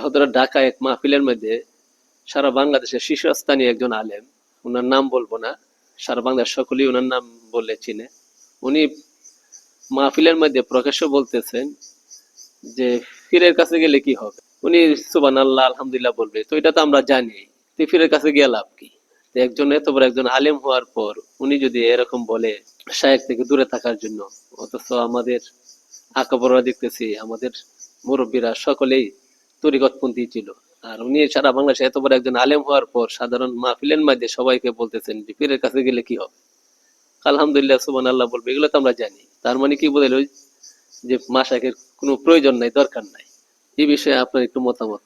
হযরত ঢাকা এক মাহফিলের মধ্যে সারা বাংলাদেশের শীর্ষস্থানীয় একজন আলেম, ওনার নাম বলবো না, সারা বাংলাদেশ সকলেই ওনার নাম বললে চিনে। উনি মাহফিলের মধ্যে প্রকাশ্য বলতেছেন যে পীরের কাছে গেলে কি হবে। উনি সুবহানাল্লাহ আলহামদুলিল্লাহ বলবে, তো এটা তো আমরা জানি, তো পীরের কাছে গিয়ে লাভ কি। তো একজন এত বড় একজন আলেম হওয়ার পর উনি যদি এরকম বলে শায়েখ থেকে দূরে থাকার জন্য, অথচ আমাদের আকাবররা দেখতেছি আমাদের মুরব্বীরা সকলেই তরিকতপন্থী ছিল, আর উনি সারা বাংলাদেশে এত বড় একজন আলেম হওয়ার পর সাধারণ মাহফিলের মধ্যে সবাইকে বলতেছেন যে পীরের কাছে গেলে কি হবে। আলহামদুলিল্লাহ সুবহানাল্লাহ বলবে, এগুলো তো আমরা জানি। তার মানে কি বলে যে মাশায়েখের কোনো প্রয়োজন নাই, দরকার নাই। এই বিষয়ে আপনার একটু মতামত।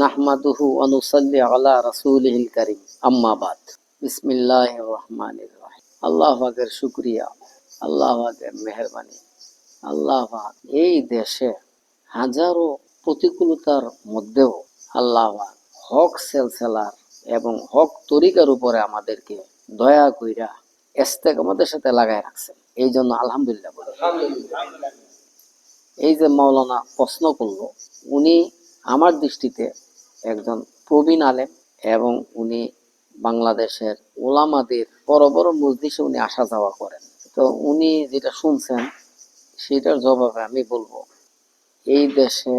নাহমাদুহু ওয়া নুসাল্লি আলা রাসূলিহিল কারীম, আম্মা বাদ। বিসমিল্লাহির রহমানির রহিম। আল্লাহ পাকের শুকরিয়া, আল্লাহ পাকের মেহেরবানি। আল্লাহ পাক এই দেশে হাজারো প্রতিকূলতার মধ্যেও আল্লাহ পাক হক সেলসেলার এবং হক তরিকার উপরে আমাদেরকে দয়া কইরা ইস্তেকামতের সাথে লাগায় রাখছেন। এই জন্য আলহামদুলিল্লাহ বলি। এই যে মাওলানা প্রশ্ন করলো, উনি আমার দৃষ্টিতে একজন প্রবীণ আলেম এবং উনি বাংলাদেশের ওলামাদের বড় বড় মজলিসে উনি আসা যাওয়া করেন। তো উনি যেটা শুনছেন সেটার জবাবে আমি বলবো, এই দেশে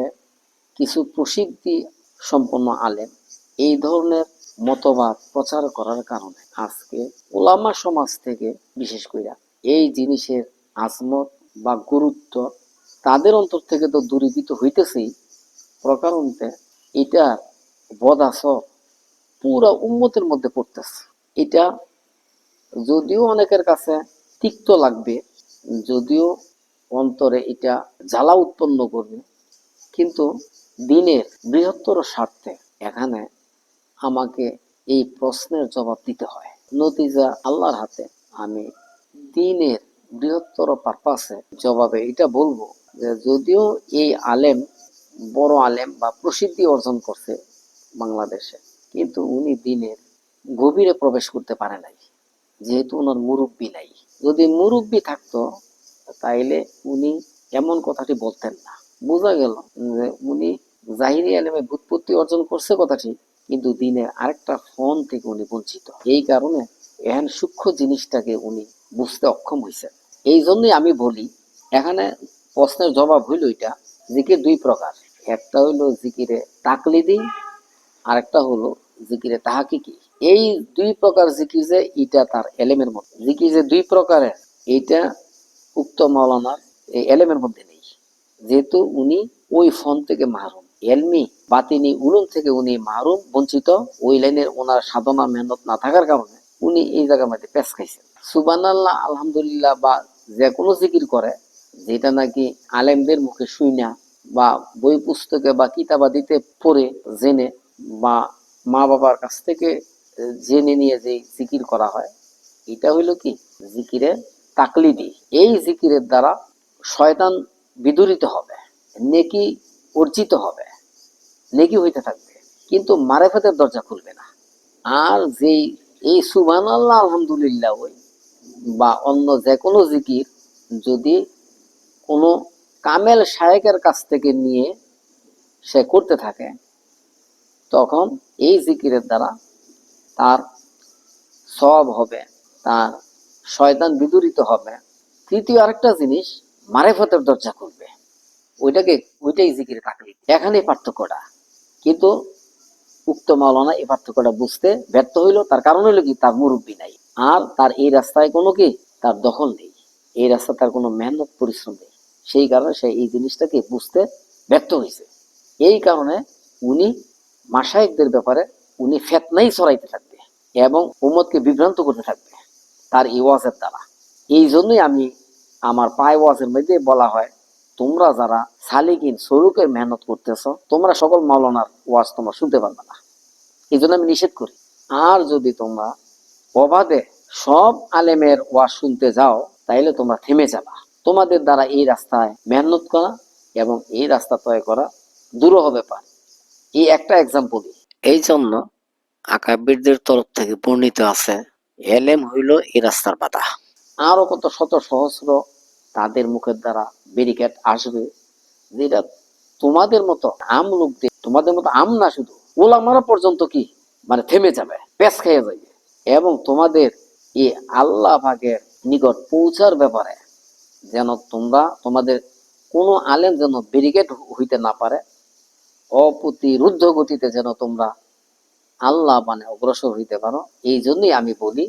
কিছু প্রসিদ্ধি সম্পন্ন আলেম এই ধরনের মতবাদ প্রচার করার কারণে আজকে ওলামা সমাজ থেকে বিশেষ করে এই জিনিসের আজমত বা গুরুত্ব তাদের অন্তর থেকে তো দূরীভূত হইতেছেই, প্রকারণতে এটা বদাসর পুরা উম্মতের মধ্যে পড়তেছে। এটা যদিও অনেকের কাছে তিক্ত লাগবে, যদিও অন্তরে এটা জ্বালা উৎপন্ন করবে, কিন্তু দিনের বৃহত্তর স্বার্থে এখানে আমাকে এই প্রশ্নের জবাব দিতে হয়। নতিজা আল্লাহর হাতে। আমি দিনের বৃহত্তর পারপাসে জবাবে এটা বলবো যে যদিও এই আলেম বড় আলেম বা প্রসিদ্ধি অর্জন করছে বাংলাদেশে, কিন্তু উনি দিনের গভীরে প্রবেশ করতে পারে নাই, যেহেতু ওনার মুরব্বী নাই। যদি মুরব্বী থাকতো তাইলে উনি এমন কথাটি বলতেন না। বোঝা গেল যে উনি জাহিরি আলেমে ব্যুৎপত্তি অর্জন করছে কথাটি, কিন্তু দিনের আরেকটা ফোন থেকে উনি বঞ্চিত। এই কারণে এহেন সূক্ষ্ম জিনিসটাকে উনি বুঝতে অক্ষম হয়েছেন। এই জন্যই আমি বলি, এখানে প্রশ্নের জবাব হইল এটা, জিকির দুই প্রকার। একটা হইলো জিকিরে তাকলিদি, আরেকটা হলো জিকিরে তাহাকিকি। এই দুই প্রকার জিকির যে এটা তার এলেমের মধ্যে, জিকির যে দুই প্রকারের এইটা উক্ত মাওলানার এই এলেমের মধ্যে নেই, যেহেতু উনি ওই ফোন থেকে মাহরুম, এলমি বাতিনি উলুম থেকে উনি মাহরুম, বঞ্চিত। ওই লাইনের ওনার সাধনা মেহনত না থাকার কারণে উনি এই জায়গার মধ্যে পেশ খাইছেন। সুবহানাল্লাহ আলহামদুলিল্লাহ বা যে কোনো জিকির করে যেটা নাকি আলেমদের মুখে শুই না বা বই পুস্তকে বা কিতাবাদিতে পড়ে জেনে বা মা বাবার কাছ থেকে জেনে নিয়ে যে জিকির করা হয়, এটা হইল কি জিকিরে তাকলিদি। এই জিকিরের দ্বারা শয়তান বিদূরিত হবে, নেকি অর্জিত হবে, নেকি হইতে থাকবে, কিন্তু মারেফতের দরজা খুলবে না। আর যেই এই সুবহানাল্লাহ আলহামদুলিল্লাহ ওই বা অন্য যে কোনো জিকির যদি কোনো কামেল শায়েকের কাছ থেকে নিয়ে সে করতে থাকে, তখন এই জিকিরের দ্বারা তার সওয়াব হবে, তার শয়তান বিদূরিত হবে। তৃতীয় আরেকটা জিনিস, মারেফতের দরজা খুলবে। ওইটাই জিকির তাকলিদ। এখানে পার্থক্যটা। কিন্তু উক্ত মাওলানা এই পার্থক্যটা বুঝতে ব্যর্থ হইল। তার কারণ হইল কি, তার মুরব্বী নাই, আর তার এই রাস্তায় কোনো কি তার দখল নেই, এই রাস্তা তার কোনো মেহনত পরিশ্রম নেই। সেই কারণে সে এই জিনিসটাকে বুঝতে ব্যর্থ হয়েছে। এই কারণে উনি মাশায়েখদের ব্যাপারে উনি ফিতনাই ছড়াইতে থাকবে এবং উম্মতকে বিভ্রান্ত করতে থাকবে তার এই ওয়াজের দ্বারা। এই জন্যই আমি আমার প্রায় ওয়াজের মধ্যে বলা হয়, তোমরা যারা সালিকিন সরুকের মেহনত করতেছ, তোমরা সকল মাওলানার ওয়াজ তোমরা শুনতে পারবে না। এই জন্য আমি নিষেধ করি। আর যদি তোমরা অবাধে সব আলেমের ওয়াজ শুনতে যাও, তাইলে তোমরা থেমে যাবা। তোমাদের দ্বারা এই রাস্তায় মেহনত করা এবং এই রাস্তা তয় করা দূরহ ব্যাপার। এই একটা এক্সাম্পল। এই জন্য আকাবিরদের তরফ থেকে বর্ণিত আছে, এলেম হইল এই রাস্তার বাধা। আরো কত শত সহস্র তাদের মুখের দ্বারা ব্যারিকেড আসবে, যেটা তোমাদের মতো আম লোকদের, তোমাদের মতো আম না, শুধু ওলামারা পর্যন্ত কি মানে থেমে যাবে, পেঁচ খেয়ে যাবে। এবং তোমাদের এই আল্লাহ পাকের নিকট পৌঁছার ব্যাপারে যেন তোমরা, তোমাদের কোনো আলেম যেন ব্যারিকেড হইতে না পারে, অপ্রতিরুদ্ধ গতিতে যেন তোমরা আল্লাহ মানে অগ্রসর হইতে পারো। এই জন্যই আমি বলি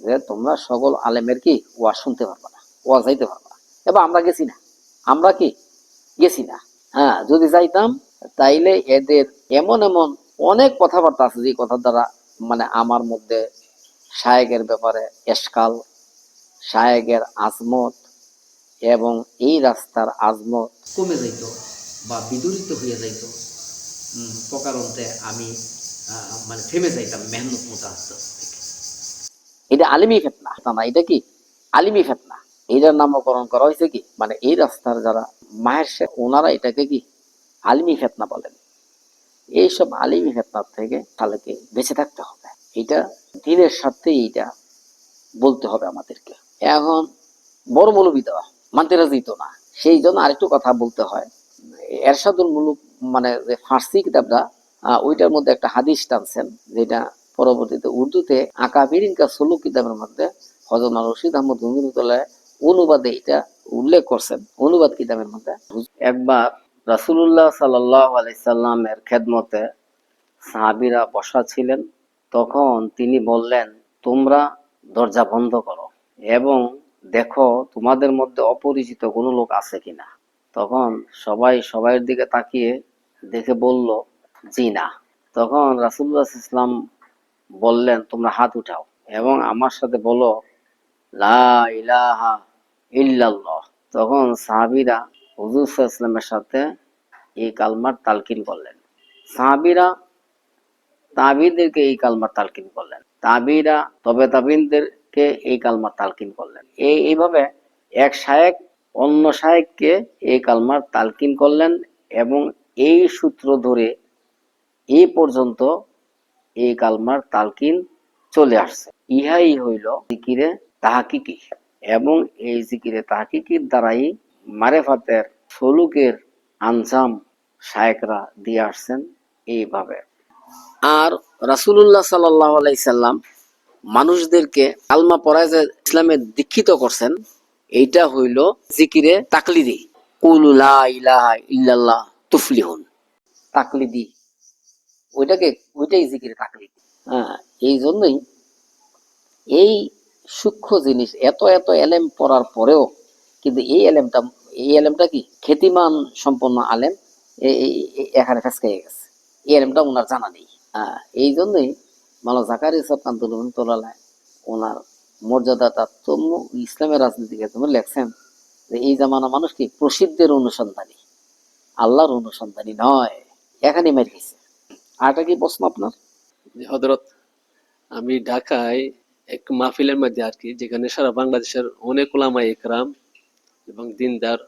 যে তোমরা সকল আলেমের কি ওয়াজ শুনতে পারবে না, ওয়াজ যাইতে পারবে না। এবার আমরা গেছি না, আমরা কি গেছি না? হ্যাঁ, যদি যাইতাম তাইলে এদের এমন এমন অনেক কথাবার্তা আছে যে কথার দ্বারা মানে আমার মধ্যে শায়েকের ব্যাপারে এশকাল, শায়েকের আজমত এবং এই রাস্তার আজমত কমে যাইত বা বিদূরিত হয়ে যাইত। প্রকারণতে আমি মানে থেমে যাইতাম মেহনত মুজাহাদ থেকে। এটা আলিমি ফেতনা না, এটা কি আলিমি ফেতনা। এটার নামকরণ করা হয়েছে কি মানে এই রাস্তার যারা মাহের শেখ ওনারা এটাকে কি আলিমি ফেতনা বলেন। এইসব আলিমি ফেতনার থেকে তাহলে বেঁচে থাকতে হবে, এটা দিনের স্বার্থে এইটা বলতে হবে আমাদেরকে। এখন বড় মৌলবি দেওয়া মানতে রাজি তো না, সেই জন্য আরেকটু কথা বলতে হয়। এরশাদুল মুলুক মানে যে ফার্সি কিতাবটা, ওইটার মধ্যে একটা হাদিস টানছেন, যেটা পরবর্তীতে উর্দুতে আকাবিরিন কা সুলুক কিতাবের মধ্যে হযরত রশিদ আহমদ গঙ্গুরুদ্দোল্লাহ অনুবাদে এটা উল্লেখ করছেন। অনুবাদ কিতাবের মধ্যে একবার রাসূলুল্লাহ সাল্লাল্লাহু আলাইহি সাল্লামের খেদমতে সাহাবীরা বসা ছিলেন। তখন তিনি বললেন, তোমরা দরজা বন্ধ করো এবং দেখো তোমাদের মধ্যে অপরিচিত কোনো লোক আছে কিনা। তখন সবাই সবাইয়ের দিকে তাকিয়ে দেখে বলল, জি না। তখন রাসূলুল্লাহ সাল্লাল্লাহু আলাইহি ওয়াসাল্লাম বললেন, তোমরা হাত উঠাও এবং আমার সাথে বলো, লা ইলাহা ইল্লাল্লাহ। তখন সাহাবীরা হুজুর সাল্লাল্লাহু আলাইহি ওয়াসাল্লামের সাথে এই কালমার তালকিন করলেন। সাহাবীরা তাবিদেরকে এই কালমার তালকিন করলেন, তাবিরা তবে তাবিনদেরকে এই কালমার তালকিন করলেন। এইভাবে এক শায়েক অন্য শায়েককে এই কালমার তালকিন করলেন এবং এই সূত্র ধরে এই পর্যন্ত এই কালমার তালকিন চলে আসছে। ইহাই হইল জিকিরে তাহকিকি এবং এই জিকিরে তাহকিকির দ্বারাই মারেফাতের সলুকের আঞ্জাম শায়েকরা দিয়ে আসছেন এইভাবে। আর রাসূলুল্লাহ সাল্লাল্লাহু আলাইহি সাল্লাম মানুষদেরকে কালমা পড়ায় যে ইসলামে দীক্ষিত করছেন, এইটা হইল জিকিরে তাকলিদি, কুলু লা ইলাহা ইল্লাল্লাহ তুফলিহুন। তাকলিদি ওইটাই জিকিরে তাকলিদি। হ্যাঁ, এই জন্যই এই সূক্ষ্ম জিনিস এত এত এলেম পড়ার পরেও কিন্তু এই এলেমটা কি খ্যাতিমান সম্পন্ন আলেম এখানে ফেসকাইয়ে গেছে, এই এলেমটা ওনার জানা নেই। এই জন্যই মাওলানা জাকারিয়া ইসহাক কান্দুল রহমাতুল্লাহ ওনার মর্যাদাটা ইসলামের রাজনীতিকে তুমি লেখছেন যে এই জামানা মানুষ কি প্রসিদ্ধের অনুসন্ধানী, আল্লাহর অনুসন্ধানী নয়। এখানে মেরে গেছে। আরটা কি প্রশ্ন আপনার? যে হযরত, আমি ঢাকায় এক মাহফিলের মধ্যে আর কি, যেখানে সারা বাংলাদেশের অনেক ওলামায়ে ইকরাম এবং দিনদার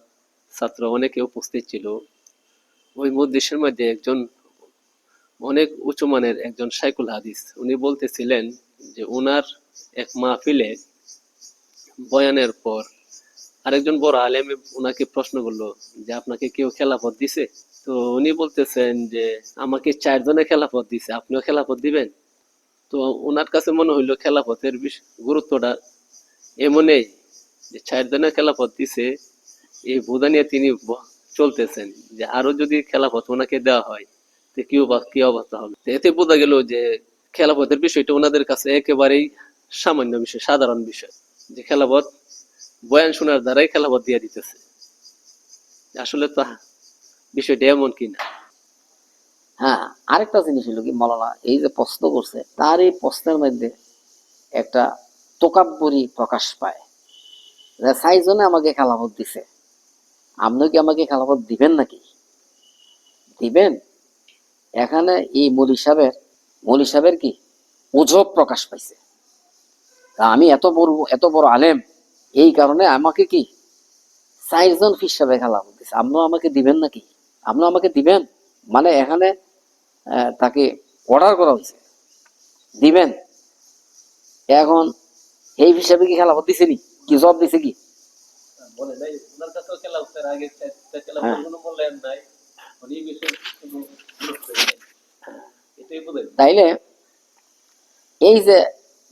ছাত্র অনেকে উপস্থিত ছিল। ওই মজলিসের মধ্যে একজন অনেক উঁচু মানের একজন শাইখুল হাদিস, উনি বলতেছিলেন যে উনার এক মাহফিলে বয়ানের পর আরেকজন বড় আলেম উনাকে প্রশ্ন করলো যে আপনাকে কেউ খেলাফত দিছে? তো উনি বলতেছেন যে আমাকে 4 জনে খেলাফত দিছে, আপনিও খেলাফত দিবেন? তো ওনার কাছে মনে হইলো খেলাফতের গুরুত্বটা এমনই যে 4 জনের খেলাফত দিছে এই বোঝা নিয়ে তিনি চলতেছেন যে আরো যদি খেলাফত ওনাকে দেওয়া হয় তো কি অবস্থা হবে। তো এতে বোঝা গেল যে খেলাফতের বিষয়টা ওনাদের কাছে একেবারেই সামান্য বিষয়, সাধারণ বিষয়, যে খেলাফত বয়ান শোনার দ্বারাই খেলাফত দিয়ে দিতেছে। আসলে তো বিষয়টা এমন কিনা। হ্যাঁ, আরেকটা জিনিস হলো কি, মাওলানা এই যে প্রশ্ন করছে তার এই প্রশ্নের মধ্যে একটা তোকাব্বরি প্রকাশ পায়। যে 4 জনে আমাকে খেলাফত দিছে, আপনি কি আমাকে খেলাফত দিবেন নাকি? দিবেন? এখানে এই মৌলী সাহেবের কি ওজব প্রকাশ পাইছে। তা আমি এত বড় আলেম, এই কারণে আমাকে কি 4 জন ফির সাহেব খেলাফত দিছে, আপনিও আমাকে দিবেন নাকি? আপনিও আমাকে দিবেন? মানে এখানে তাকে অর্ডার করা হয়েছে, দিবেন। এখন এই হিসাবে কি খেলাফত দিছে নি? কি জবাব দিছে কি? বলে নাই ওনার কাছেও খেলাফতের আগে হ্যাঁ, কোনো মূল্যায়ন নাই, তাইলে এই যে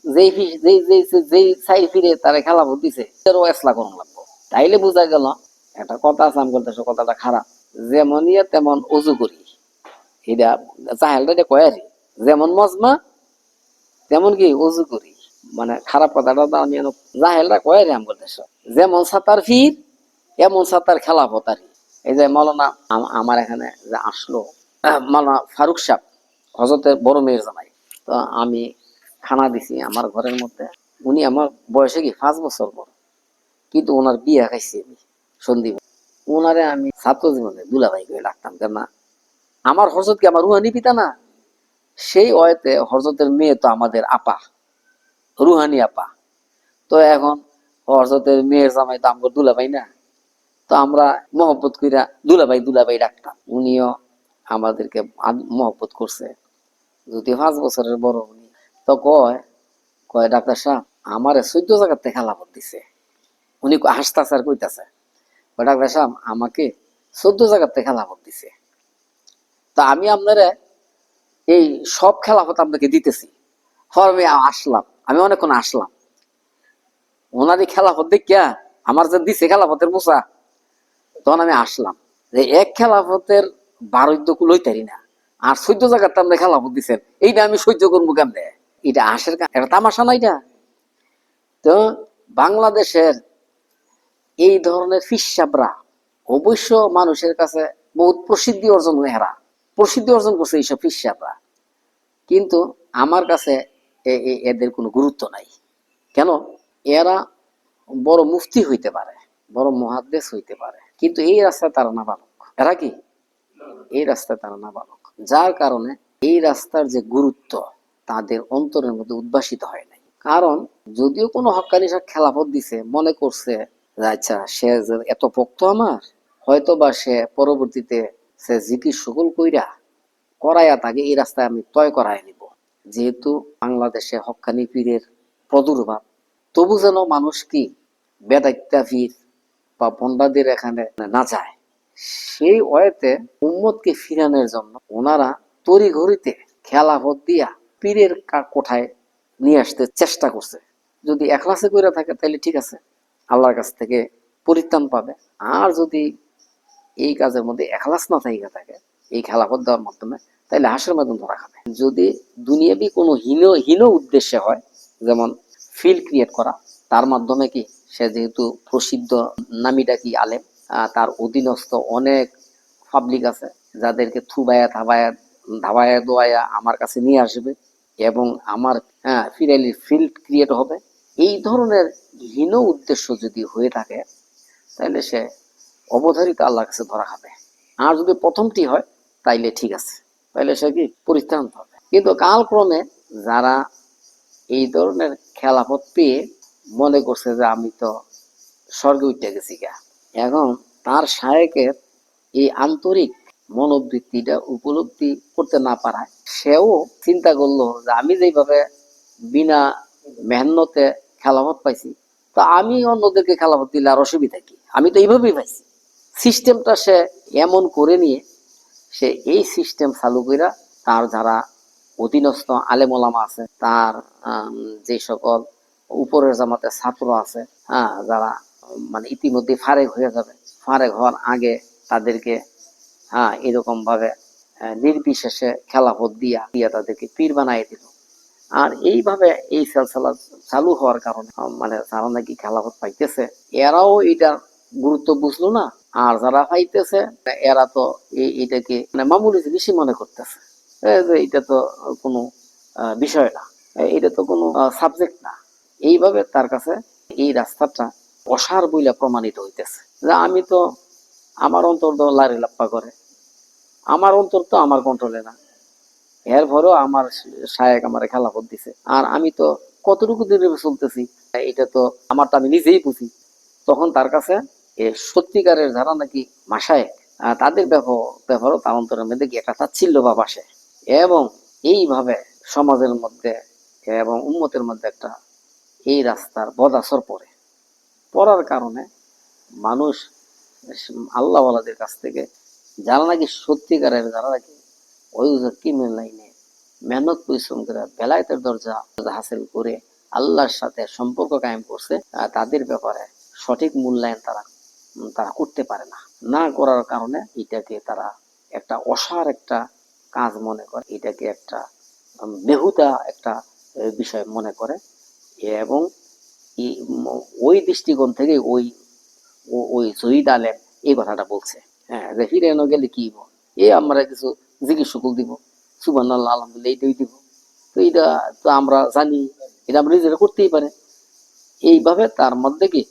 যেই ফি- যেই যেই যেই সাই ফিরে তারা খেলাফত দিছে এরও এসলা করুন লাগবো। তাইলে বোঝা গেল একটা কথা আছে, আমি বলতেছি কথাটা খারাপ। যেমন ইয়ে তেমন অজু করি, এটা চাহেলটা এটা কয় আরে, যেমন মজমা তেমন কি অজু করি। মানে খারাপ কথাটা তো আমি জাহেলরা কয় রে, আমি বলতেছি যেমন সাঁতার ফির এমন সাঁতার খেলাফত আর কি। এই যে মৌলানা আমার এখানে যে আসলো, মৌলানা ফারুক সাহেব, হজরতের বড় মেয়ের জামাই, তো আমি খানা দিছি আমার ঘরের মধ্যে। উনি আমার বয়সে কি 5 বছর বড়, কিন্তু ওনার বিয়ে খাইছি আমি সন্দীপ। ওনারে আমি ছাত্র জীবনে দুলাভাই করে ডাকতাম, কেন আমার হজরত কি আমার রুহানি পিতা না? সেই ওয়েতে হজরতের মেয়ে তো আমাদের আপা, রুহানি আপা। তো এখন হজরতের মেয়ের জামাই তো আমার দুলাভাই না, তো আমরা মহব্বত কইরা দুলাভাই দুলাভাই ডাকতাম। উনিও আমাদেরকে মহব্বত করছে, যদি 5 বছরের বড় উনি। তো কয় কয় ডাক্তার সাহেব আমারে 14 জায়গাতে খেলাফত দিছে। উনি হাসতাছে আর কইতাছে, ডাক্তার সাহেব আমাকে 14 জায়গাতে খেলাফত দিছে, তা আমি আপনারা এই সব খেলাফত আপনাকে দিতেছি। আমি আসলাম, আমি অনেকক্ষণ আসলাম ওনারই খেলাফত দেখিয়া, আমার যে দিছে খেলাফতের মোসা, তখন আমি আসলাম যে এক খেলাফতের বারোদ্য লইতারি না, আর 14 জায়গাতে আপনি খেলাফত দিচ্ছেন, এইটা আমি সহ্য করবো কেমনে? এটা হাসের এটা তামাশা না এটা? তো বাংলাদেশের এই ধরনের ফিসাবরা অবশ্য মানুষের কাছে বহুত প্রসিদ্ধি অর্জন, এরা প্রসিদ্ধি অর্জন করছে এইসব ফিসাবরা, কিন্তু আমার কাছে এদের কোনো গুরুত্ব নাই। কেন? এরা বড় মুফতি হইতে পারে, বড় মুহাদ্দিস হইতে পারে, কিন্তু এই রাস্তায় তারা না বালক। এরা কি এই রাস্তায় তারা না বালক, যার কারণে এই রাস্তার যে গুরুত্ব তাদের অন্তরের মধ্যে উদ্ভাসিত হয় নাই। কারণ যদিও কোনো হক্কানি সাহেব খেলাফত দিছে, মনে করছে যে আচ্ছা সে যে এত ভক্ত আমার, হয়তো বা সে পরবর্তীতে সে জিকির সকল কইরা করাইয়া তাকে এই রাস্তায় আমি তয় করাই নিব। যেহেতু বাংলাদেশে হক্কানি পীরের প্রাদুর্ভাব, তবু যেন মানুষ কি বেদাইত্যা পীর বা বন্দাদের এখানে না যায়, সেই ওয়েতে উম্মতকে ফিরানোর জন্য ওনারা তড়ি ঘড়িতে খেলাফত দিয়া পীরের কোঠায় নিয়ে আসতে চেষ্টা করছে। যদি এখলাসে করে থাকে তাহলে ঠিক আছে, আল্লাহর কাছ থেকে পরিত্রাণ পাবে। আর যদি এই কাজের মধ্যে এখলাস না থাকে এই খেলাফত দেওয়ার মাধ্যমে, তাহলে হাঁসের মাধ্যমে ধরা খাবে। যদি দুনিয়াবি কোনো হীন হীন উদ্দেশ্যে হয়, যেমন ফিল ক্রিয়েট করা, তার মাধ্যমে কি সে যেহেতু প্রসিদ্ধ নামি ডাকি আলেম, তার অধীনস্থ অনেক পাবলিক আছে যাদেরকে থুবায়া থাবায়া ধাবায়া দোয়ায়া আমার কাছে নিয়ে আসবে, এবং আমার ফিরাইলি ফিল্ড ক্রিয়েট হবে। এই ধরনের হীন উদ্দেশ্য যদি হয়ে থাকে, তাহলে সে অবধারিত আল্লাহর কাছে ধরা খাবে। আর যদি প্রথমটি হয় তাইলে ঠিক আছে, তাইলে সে কি পরিত্রাণ হবে। কিন্তু কালক্রমে যারা এই ধরনের খেলাফত পেয়ে মনে করছে যে আমি তো স্বর্গে উঠে গেছি গা, এখন তার শায়েকের এই আন্তরিক মনোবৃত্তিটা উপলব্ধি করতে না পারায় সেও চিন্তা করলো যে আমি যেভাবে বিনা মেহনতে খেলাফত পাইছি, তো আমি অন্যদেরকে খেলাফত দিলে আর অসুবিধা কি? আমি তো এইভাবেই পাইছি। সিস্টেমটা সে এমন করে নিয়ে সে এই সিস্টেম চালু কইরা তার যারা অধীনস্থ আলেম ওলামা আছে, তার যে সকল উপরের জামাতে ছাত্র আছে, যারা মানে ইতিমধ্যে ফারেক হয়ে যাবে, ফারেক হওয়ার আগে তাদেরকে এরকম ভাবে নির্বিশেষে খেলাফত দিয়া দিয়া তাদেরকে পীর বানাই দিল। আর এইভাবে এই সিলসিলা চালু হওয়ার কারণে মানে যারা নাকি খেলাফত পাইতেছে এরাও এটার গুরুত্ব বুঝলো না, আর যারা পাইতেছে এরা তো এটাকে মানে মামুলি জিনিসই মনে করতেছে, যে এটা তো কোনো বিষয় না, এটা তো কোনো সাবজেক্ট না। এইভাবে তার কাছে এই রাস্তাটা অসার বইলা প্রমাণিত হইতেছে যে আমি তো আমার অন্তর তো লারি লাপ্পা করে, আমার অন্তর তো আমার কন্ট্রোলে না, এর ভরেও আমার শায়েক আমার খেলাফত দিছে, আর আমি তো কতটুকু দিনে চলতেছি এটা তো আমার তো আমি নিজেই বুঝি। তখন তার কাছে সত্যিকারের যারা নাকি মাসায়েক, তাদের ব্যবহারও তার অন্তরের মধ্যে কি একটা তাচ্ছিল্য ভাব আসে, এবং এইভাবে সমাজের মধ্যে এবং উম্মতের মধ্যে একটা এই রাস্তার বদাসর পড়ার কারণে মানুষ আল্লাহওয়ালাদের কাছ থেকে যারা নাকি সত্যিকারের, যারা নাকি ওই কিমের লাইনে মেহনত পরিশ্রম করে বেলায়েতের দরজা হাসিল করে আল্লাহর সাথে সম্পর্ক কায়েম করছে, তাদের ব্যাপারে সঠিক মূল্যায়ন তারা করতে পারে না। না করার কারণে এটাকে তারা একটা অসার একটা কাজ মনে করে, এটাকে একটা বেহুদা একটা বিষয় মনে করে। এবং ওই দৃষ্টিকোণ থেকে ওই ওই জহিদ আলেম এই কথাটা বলছে। হ্যাঁ, যে ফিরে এনে গেলে কি হইব, আমরা কিছু জিজ্ঞেস শুকুল দিব, সুবহানাল্লাহ আলহামদুলিল্লাহ এইটাই দিব। তো এটা তো আমরা জানি, এটা আমরা নিজেরা করতেই পারে। এইভাবে তার মধ্যে কি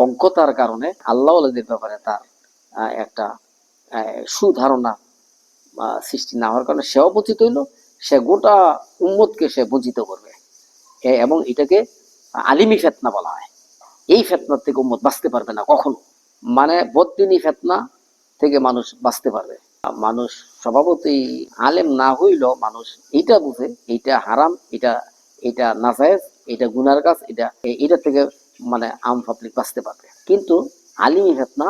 অজ্ঞতার কারণে আল্লাহ ওয়ালাদের ব্যাপারে তার একটা সুধারণা সৃষ্টি না হওয়ার কারণে সেও বঞ্চিত হইল, সে গোটা উম্মতকে সে বঞ্চিত করবে। এবং এটাকে আলিমি ফেতনা বলা হয়। এই ফেতনার থেকে উম্মত বাঁচতে পারবে না কখনো। মানে বদ্দিনী ফেতনা থেকে মানুষ বাঁচতে পারবে। মানুষ স্বভাবতই আলেম না হইলেও মানুষ এইটা বুঝে, এইটা হারাম, এটা এটা নাজায়েজ, এটা গুনার কাজ, এটা থেকে মানে আম পাবলিক বাঁচতে পারবে। কিন্তু আলিমি ফেতনা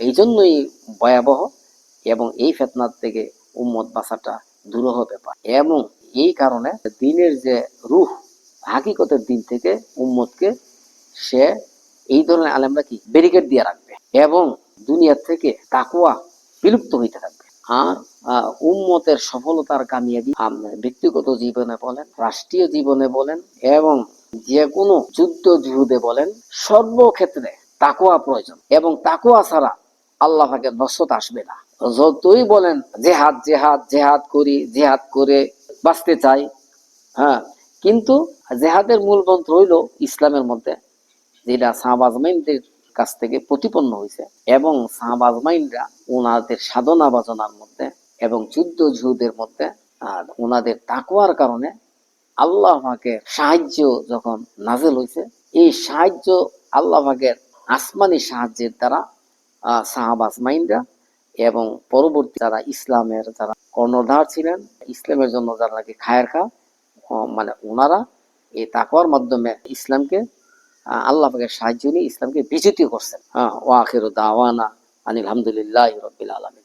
এই জন্যই ভয়াবহ, এবং এই ফেতনার থেকে উম্মত বাঁচাটা দুরূহ ব্যাপার। এবং এই কারণে দিনের যে রূহ, হাকিকতের দিন থেকে উম্মতকে সে এই ধরনের আলেমরা কি ব্যারিকেড দিয়ে রাখবে, এবং দুনিয়া থেকে তাকওয়া বিলুপ্ত হইতে থাকবে। আর উম্মতের সফলতার কামিয়াবি ব্যক্তিগত জীবনে বলেন, রাষ্ট্রীয় জীবনে বলেন, এবং যে কোনো যুদ্ধ জুহুদে বলেন, সর্বক্ষেত্রে তাকওয়া প্রয়োজন। এবং তাকওয়া ছাড়া আল্লাহ পাকের নসরত আসবে না। যতই বলেন জেহাদ জেহাদ জেহাদ করি, জেহাদ করে বাঁচতে চাই, হ্যাঁ, কিন্তু জেহাদের মূল মন্ত্র হইল ইসলামের মধ্যে, যেটা সাহাবা আজমাইনদের কাছ থেকে প্রতিপন্ন হয়েছে, এবং সাহাবা আজমাইনরা ওনাদের সাধনা বাজনার মধ্যে এবং যুদ্ধ জুহুদের মধ্যে ওনাদের তাকওয়ার কারণে আল্লাহ পাকের সাহায্য যখন নাজেল হয়েছে, এই সাহায্য আল্লাহ পাকের আসমানি সাহায্যের দ্বারা সাহাবা আজমাইনরা এবং পরবর্তী যারা ইসলামের যারা কর্ণধার ছিলেন, ইসলামের জন্য যারা নাকি খায়ের খা, মানে ওনারা এই তাকওয়ার মাধ্যমে ইসলামকে আল্লাহ পাকের সাহায্য নিয়ে ইসলামকে বিজয়ী করছেন। ওয়া আখিরু দাওয়ানা আনিল হামদুলিল্লাহি রাব্বিল আলামিন।